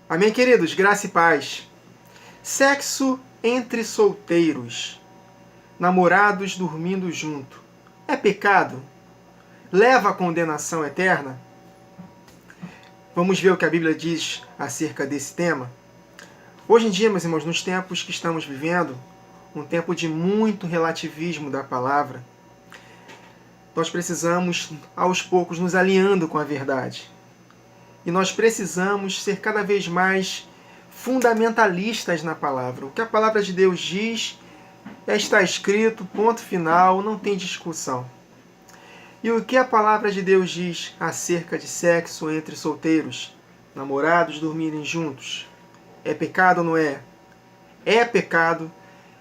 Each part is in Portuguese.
Amém, queridos? Graça e paz. Sexo entre solteiros, namorados dormindo junto, é pecado? Leva à condenação eterna? Vamos ver o que a Bíblia diz acerca desse tema? Hoje em dia, meus irmãos, nos tempos que estamos vivendo, um tempo de muito relativismo da palavra, nós precisamos, aos poucos, nos alinhando com a verdade. E nós precisamos ser cada vez mais fundamentalistas na palavra. O que a palavra de Deus diz está escrito, ponto final, não tem discussão. E o que a palavra de Deus diz acerca de sexo entre solteiros, namorados dormirem juntos? É pecado ou não é? É pecado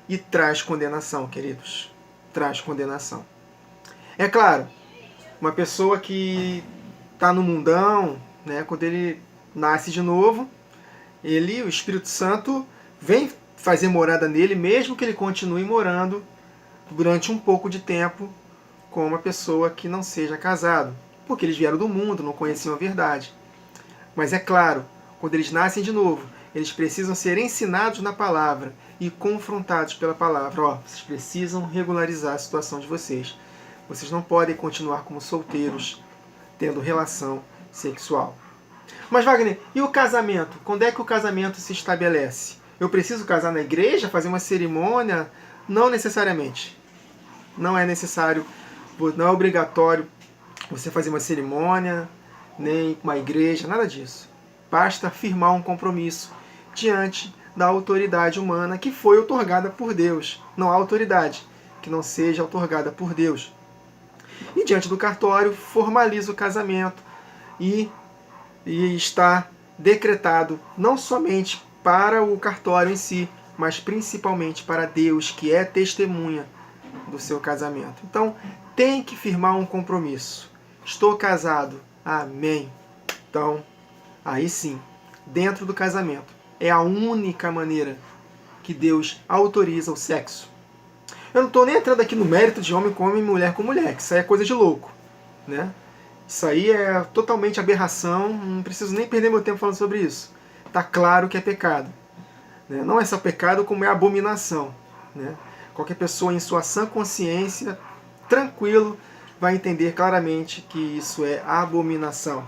e traz condenação, queridos. Traz condenação. É claro, uma pessoa que está no mundão, né, quando ele nasce de novo, o Espírito Santo vem fazer morada nele, mesmo que ele continue morando durante um pouco de tempo com uma pessoa que não seja casado, porque eles vieram do mundo, não conheciam a verdade. Mas é claro, quando eles nascem de novo, eles precisam ser ensinados na palavra e confrontados pela palavra. Vocês precisam regularizar a situação de vocês. Vocês não podem continuar como solteiros, tendo relação sexual. Mas, Wagner, e o casamento? Quando é que o casamento se estabelece? Eu preciso casar na igreja, fazer uma cerimônia? Não necessariamente. Não é necessário, não é obrigatório você fazer uma cerimônia, nem uma igreja, nada disso. Basta firmar um compromisso diante da autoridade humana que foi outorgada por Deus. Não há autoridade que não seja outorgada por Deus. E diante do cartório, formaliza o casamento e está decretado não somente para o cartório em si, mas principalmente para Deus, que é testemunha do seu casamento. Então, tem que firmar um compromisso. Estou casado. Amém. Então, aí sim, dentro do casamento, é a única maneira que Deus autoriza o sexo. Eu não estou nem entrando aqui no mérito de homem com homem e mulher com mulher, que isso aí é coisa de louco, né? Isso aí é totalmente aberração, não preciso nem perder meu tempo falando sobre isso. Está claro que é pecado. Né? Não é só pecado, como é abominação. Né? Qualquer pessoa em sua sã consciência, tranquilo, vai entender claramente que isso é abominação.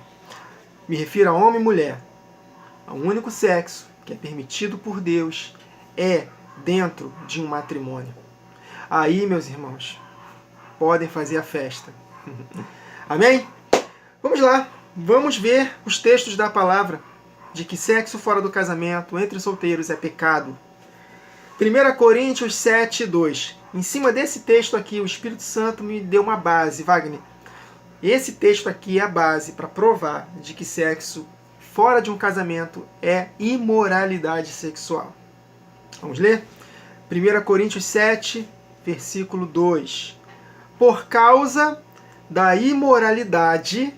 Me refiro a homem e mulher. O único sexo que é permitido por Deus é dentro de um matrimônio. Aí, meus irmãos, podem fazer a festa. Amém? Vamos lá, vamos ver os textos da palavra de que sexo fora do casamento entre solteiros é pecado. 1 Coríntios 7, 2. Em cima desse texto aqui, o Espírito Santo me deu uma base, Wagner. Esse texto aqui é a base para provar de que sexo fora de um casamento é imoralidade sexual. Vamos ler? 1 Coríntios 7, versículo 2. Por causa da imoralidade,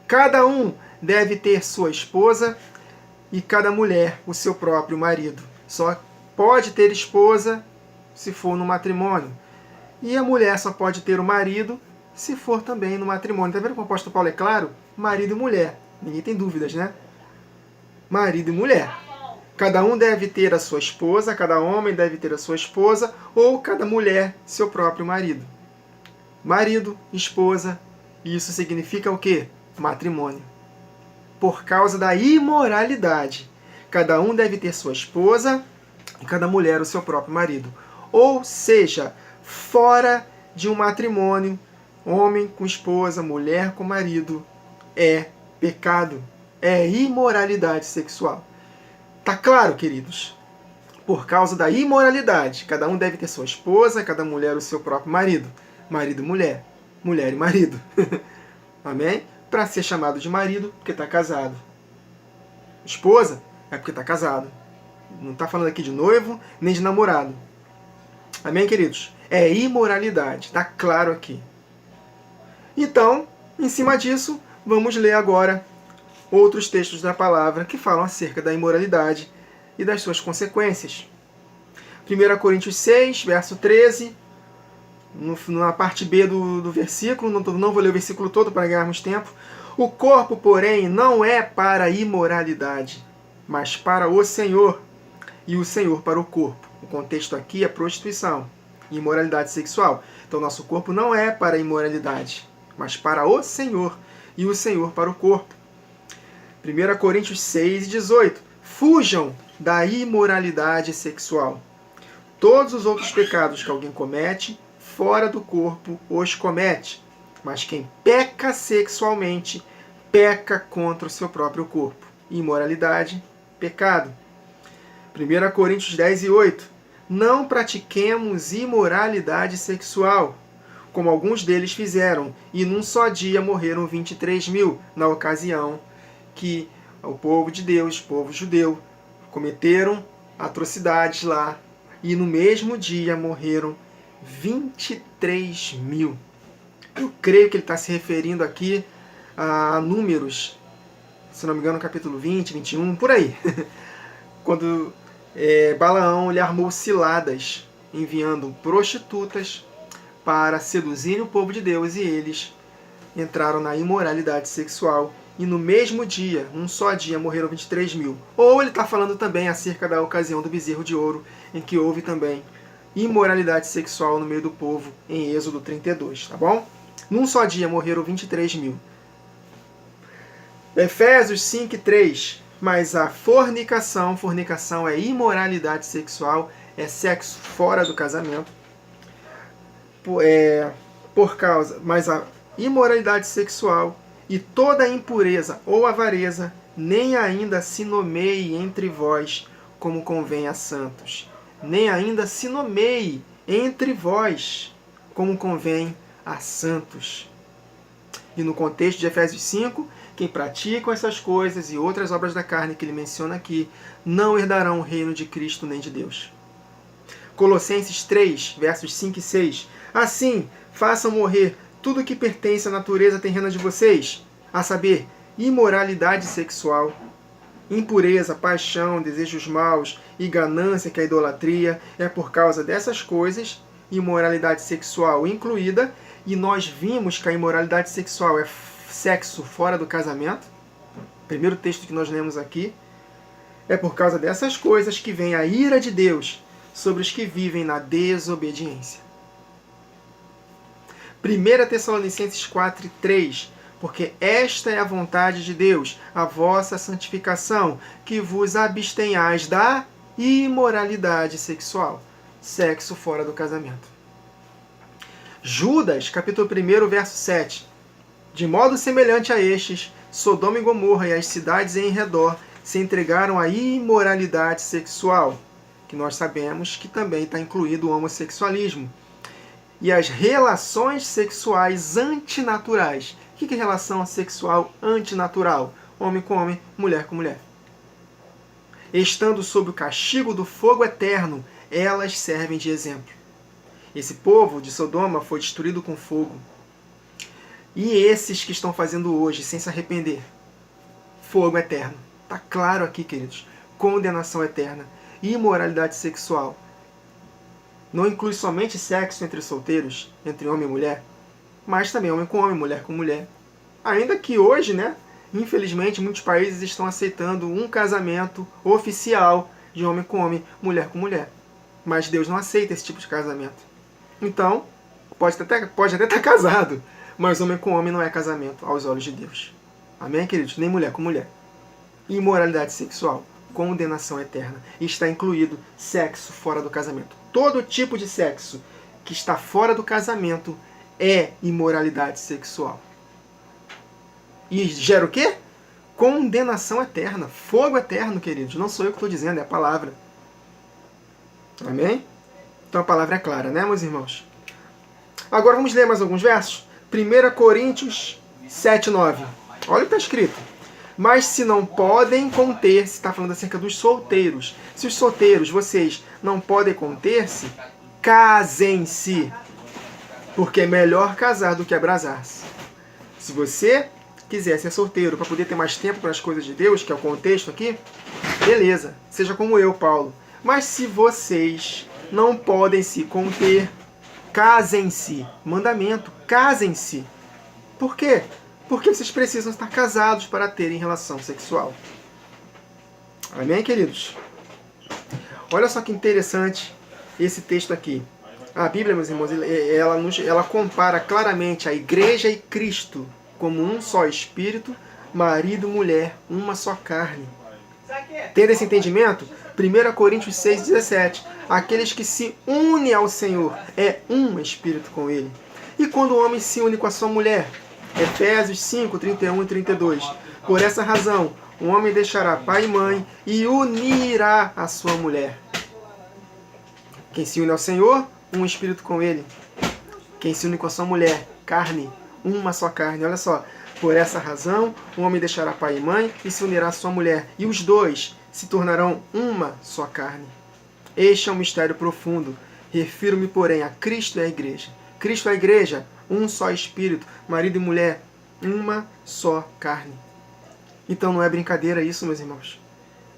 cada um deve ter sua esposa e cada mulher o seu próprio marido. Só pode ter esposa se for no matrimônio. E a mulher só pode ter o marido se for também no matrimônio. Está vendo como o apóstolo Paulo é claro? Marido e mulher. Ninguém tem dúvidas, né? Marido e mulher. Cada um deve ter a sua esposa, cada homem deve ter a sua esposa, ou cada mulher seu próprio marido. Marido, esposa, isso significa o quê? Matrimônio. Por causa da imoralidade, cada um deve ter sua esposa e cada mulher o seu próprio marido. Ou seja, fora de um matrimônio, homem com esposa, mulher com marido, é pecado, é imoralidade sexual. Tá claro, queridos? Por causa da imoralidade, cada um deve ter sua esposa, cada mulher o seu próprio marido. Marido e mulher, mulher e marido. Amém? Para ser chamado de marido, porque está casado. Esposa é porque está casado. Não está falando aqui de noivo, nem de namorado. Amém, queridos? É imoralidade, está claro aqui. Então, em cima disso, vamos ler agora outros textos da palavra que falam acerca da imoralidade e das suas consequências. 1 Coríntios 6, verso 13, na parte B do versículo, não vou ler o versículo todo para ganharmos tempo. O corpo, porém, não é para a imoralidade, mas para o Senhor, e o Senhor para o corpo. O contexto aqui é prostituição e imoralidade sexual. Então, nosso corpo não é para a imoralidade, mas para o Senhor, e o Senhor para o corpo. 1 Coríntios 6:18. Fujam da imoralidade sexual. Todos os outros pecados que alguém comete, fora do corpo, os comete. Mas quem peca sexualmente, peca contra o seu próprio corpo. Imoralidade, pecado. 1 Coríntios 10:8. Não pratiquemos imoralidade sexual, como alguns deles fizeram, e num só dia morreram 23.000, na ocasião que o povo de Deus, o povo judeu, cometeram atrocidades lá, e no mesmo dia morreram 23.000. Eu creio que ele está se referindo aqui a Números, se não me engano, capítulo 20, 21, por aí. Quando Balaão lhe armou ciladas, enviando prostitutas para seduzirem o povo de Deus, e eles entraram na imoralidade sexual. E no mesmo dia, um só dia, morreram 23.000. Ou ele está falando também acerca da ocasião do bezerro de ouro, em que houve também imoralidade sexual no meio do povo, em Êxodo 32, tá bom? Num só dia morreram 23.000. Efésios 5:3. Mas a fornicação é imoralidade sexual, é sexo fora do casamento. Mas a imoralidade sexual e toda impureza ou avareza nem ainda se nomeie entre vós como convém a santos. Nem ainda se nomeie entre vós como convém a santos. E no contexto de Efésios 5, quem praticam essas coisas e outras obras da carne que ele menciona aqui, não herdarão o reino de Cristo nem de Deus. Colossenses 3, versos 5 e 6. Assim, façam morrer tudo que pertence à natureza terrena de vocês, a saber, imoralidade sexual, impureza, paixão, desejos maus e ganância, que é a idolatria. É por causa dessas coisas, imoralidade sexual incluída, e nós vimos que a imoralidade sexual é sexo fora do casamento. Primeiro texto que nós lemos aqui. É por causa dessas coisas que vem a ira de Deus sobre os que vivem na desobediência. 1 Tessalonicenses 4:3. Porque esta é a vontade de Deus, a vossa santificação, que vos abstenhais da imoralidade sexual, sexo fora do casamento. Judas, capítulo 1, verso 7. De modo semelhante a estes, Sodoma e Gomorra e as cidades em redor se entregaram à imoralidade sexual, que nós sabemos que também está incluído o homossexualismo, e as relações sexuais antinaturais. O que é relação sexual antinatural? Homem com homem, mulher com mulher. Estando sob o castigo do fogo eterno, elas servem de exemplo. Esse povo de Sodoma foi destruído com fogo. E esses que estão fazendo hoje, sem se arrepender, fogo eterno. Está claro aqui, queridos. Condenação eterna. Imoralidade sexual. Não inclui somente sexo entre solteiros, entre homem e mulher, mas também homem com homem, mulher com mulher. Ainda que hoje, infelizmente, muitos países estão aceitando um casamento oficial de homem com homem, mulher com mulher. Mas Deus não aceita esse tipo de casamento. Então, pode até estar casado, mas homem com homem não é casamento aos olhos de Deus. Amém, queridos? Nem mulher com mulher. Imoralidade sexual, condenação eterna. E está incluído sexo fora do casamento. Todo tipo de sexo que está fora do casamento é imoralidade sexual. E gera o quê? Condenação eterna. Fogo eterno, queridos. Não sou eu que estou dizendo, é a palavra. Amém? Então a palavra é clara, meus irmãos? Agora vamos ler mais alguns versos. 1 Coríntios 7:9. Olha o que está escrito. Mas se não podem conter-se, está falando acerca dos solteiros. Se os solteiros, vocês, não podem conter-se, casem-se. Porque é melhor casar do que abrasar-se. Se você quiser ser solteiro para poder ter mais tempo para as coisas de Deus, que é o contexto aqui, beleza. Seja como eu, Paulo. Mas se vocês não podem se conter, casem-se. Mandamento, casem-se. Por quê? Porque vocês precisam estar casados para terem relação sexual. Amém, queridos? Olha só que interessante esse texto aqui. A Bíblia, meus irmãos, ela compara claramente a igreja e Cristo como um só espírito, marido e mulher, uma só carne. Tendo esse entendimento, 1 Coríntios 6,17, aqueles que se unem ao Senhor é um espírito com Ele. E quando o homem se une com a sua mulher, Efésios 5, 31 e 32, por essa razão, o homem deixará pai e mãe e unirá a sua mulher. Quem se une ao Senhor, um espírito com Ele. Quem se une com a sua mulher, carne, uma só carne. Olha só, por essa razão, o homem deixará pai e mãe e se unirá à sua mulher, e os dois se tornarão uma só carne. Este é um mistério profundo. Refiro-me, porém, a Cristo e à igreja. Cristo e a igreja, um só espírito, marido e mulher, uma só carne. Então não é brincadeira isso, meus irmãos.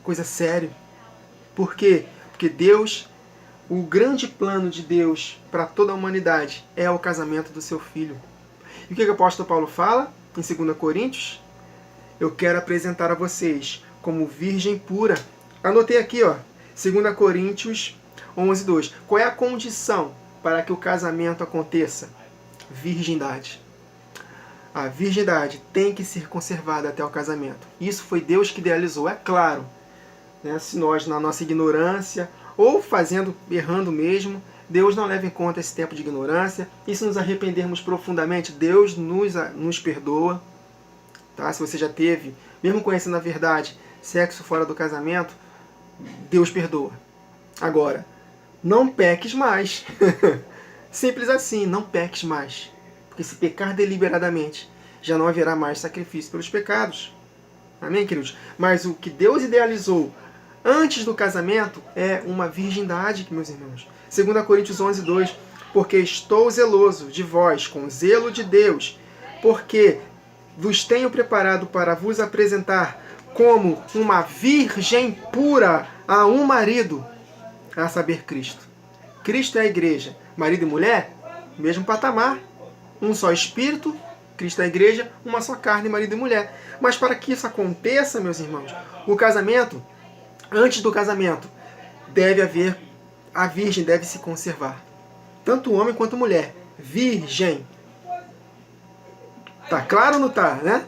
Coisa séria. Por quê? Porque Deus, o grande plano de Deus para toda a humanidade é o casamento do seu filho. E o que o apóstolo Paulo fala em 2 Coríntios? Eu quero apresentar a vocês como virgem pura. Anotei aqui, ó, 2 Coríntios 11:2. Qual é a condição para que o casamento aconteça? Virgindade. A virgindade tem que ser conservada até o casamento. Isso foi Deus que idealizou, é claro. Né? Se nós, na nossa ignorância, ou errando mesmo, Deus não leva em conta esse tempo de ignorância. E se nos arrependermos profundamente, Deus nos perdoa. Tá? Se você já teve, mesmo conhecendo a verdade, sexo fora do casamento, Deus perdoa. Agora, não peques mais. Simples assim, não peques mais. Porque se pecar deliberadamente, já não haverá mais sacrifício pelos pecados. Amém, queridos? Mas o que Deus idealizou antes do casamento é uma virgindade, meus irmãos. 2 Coríntios 11:2. Porque estou zeloso de vós, com zelo de Deus, porque vos tenho preparado para vos apresentar como uma virgem pura a um marido, a saber, Cristo. Cristo é a igreja. Marido e mulher, mesmo patamar. Um só espírito, Cristo é a igreja, uma só carne, marido e mulher. Mas para que isso aconteça, meus irmãos, o casamento, antes do casamento, a virgem deve se conservar. Tanto o homem quanto a mulher. Virgem. Tá claro ou não tá, né?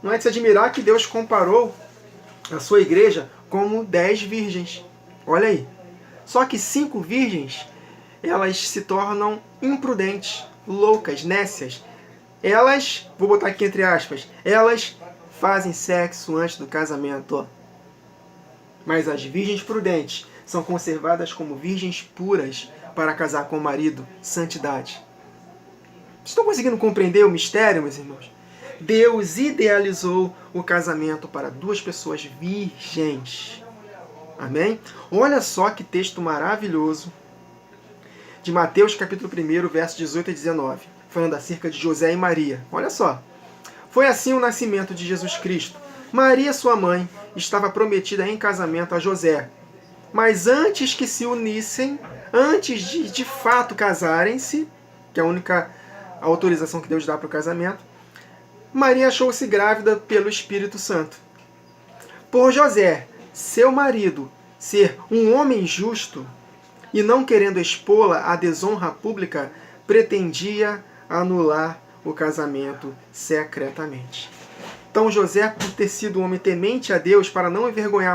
Não é de se admirar que Deus comparou a sua igreja como 10 virgens. Olha aí. Só que 5 virgens, elas se tornam imprudentes, loucas, nécias. Elas, vou botar aqui entre aspas, elas fazem sexo antes do casamento. Ó. Mas as virgens prudentes são conservadas como virgens puras para casar com o marido, santidade. Estão conseguindo compreender o mistério, meus irmãos? Deus idealizou o casamento para 2 pessoas virgens. Amém? Olha só que texto maravilhoso de Mateus capítulo 1, versos 18 e 19, falando acerca de José e Maria. Olha só. Foi assim o nascimento de Jesus Cristo. Maria, sua mãe, estava prometida em casamento a José. Mas antes que se unissem, antes de fato casarem-se, que é a única autorização que Deus dá para o casamento, Maria achou-se grávida pelo Espírito Santo. Por José, seu marido, ser um homem justo e não querendo expô-la à desonra pública, pretendia anular o casamento secretamente. Então José, por ter sido um homem temente a Deus, para não envergonhar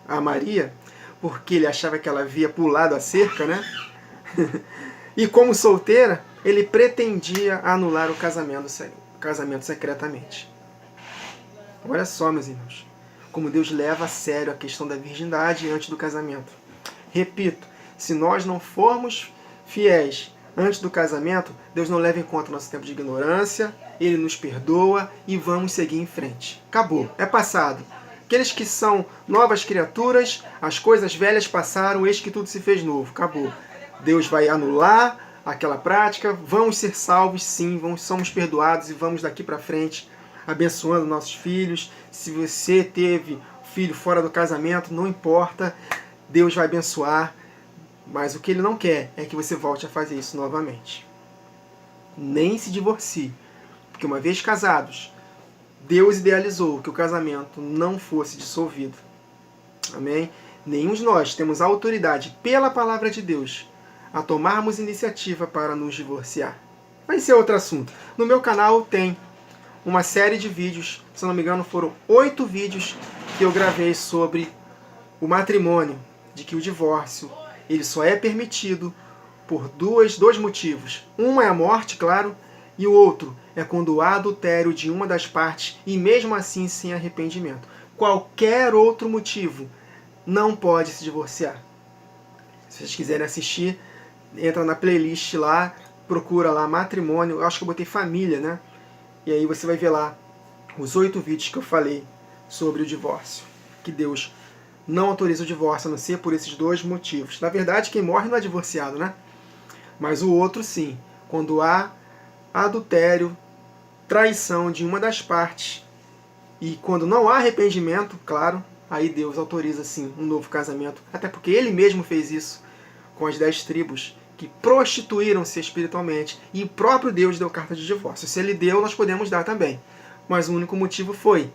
a Maria, porque ele achava que ela havia pulado a cerca, né? E como solteira, ele pretendia anular o casamento secretamente. Olha só, meus irmãos, como Deus leva a sério a questão da virgindade antes do casamento. Repito, se nós não formos fiéis antes do casamento, Deus não leva em conta o nosso tempo de ignorância, Ele nos perdoa e vamos seguir em frente. Acabou, é passado. Aqueles que são novas criaturas, as coisas velhas passaram, eis que tudo se fez novo. Acabou. Deus vai anular aquela prática, vamos ser salvos sim, somos perdoados e vamos daqui para frente abençoando nossos filhos. Se você teve filho fora do casamento, não importa, Deus vai abençoar, mas o que Ele não quer é que você volte a fazer isso novamente. Nem se divorcie, porque uma vez casados, Deus idealizou que o casamento não fosse dissolvido. Amém? Nenhum de nós temos autoridade pela palavra de Deus a tomarmos iniciativa para nos divorciar. Mas esse é outro assunto. No meu canal tem uma série de vídeos, se não me engano foram 8 vídeos que eu gravei sobre o matrimônio, de que o divórcio ele só é permitido por dois motivos. Um é a morte, claro, e o outro é quando há adultério de uma das partes e mesmo assim sem arrependimento. Qualquer outro motivo não pode se divorciar. Se vocês quiserem assistir, entra na playlist lá, procura lá matrimônio, eu acho que eu botei família, né? E aí você vai ver lá os 8 vídeos que eu falei sobre o divórcio. Que Deus não autoriza o divórcio, a não ser por esses 2 motivos. Na verdade, quem morre não é divorciado, né? Mas o outro sim, quando há adultério, traição de uma das partes, e quando não há arrependimento, claro, aí Deus autoriza sim um novo casamento. Até porque Ele mesmo fez isso com as 10 tribos que prostituíram-se espiritualmente, e o próprio Deus deu carta de divórcio. Se Ele deu, nós podemos dar também. Mas o único motivo foi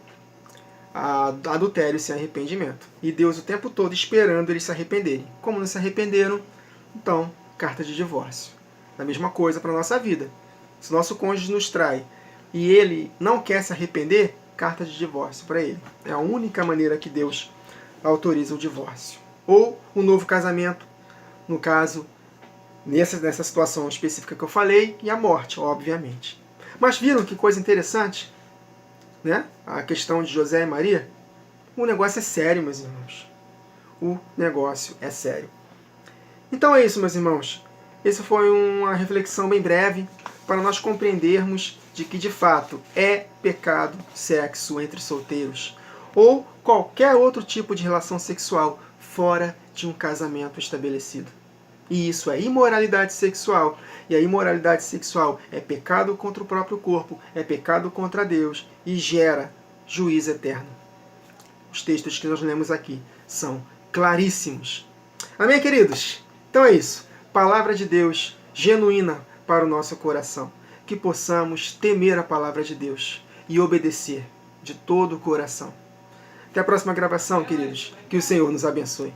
adultério sem arrependimento. E Deus o tempo todo esperando eles se arrependerem. Como não se arrependeram, então, carta de divórcio. A mesma coisa para a nossa vida. Se nosso cônjuge nos trai e ele não quer se arrepender, carta de divórcio para ele. É a única maneira que Deus autoriza o divórcio. Ou um novo casamento, no caso, nessa situação específica que eu falei, e a morte, obviamente. Mas viram que coisa interessante? Né? A questão de José e Maria? O negócio é sério, meus irmãos. O negócio é sério. Então é isso, meus irmãos. Essa foi uma reflexão bem breve para nós compreendermos de que, de fato, é pecado sexo entre solteiros ou qualquer outro tipo de relação sexual fora de um casamento estabelecido. E isso é imoralidade sexual. E a imoralidade sexual é pecado contra o próprio corpo, é pecado contra Deus e gera juízo eterno. Os textos que nós lemos aqui são claríssimos. Amém, queridos? Então é isso. Palavra de Deus genuína para o nosso coração. Que possamos temer a palavra de Deus e obedecer de todo o coração. Até a próxima gravação, queridos. Que o Senhor nos abençoe.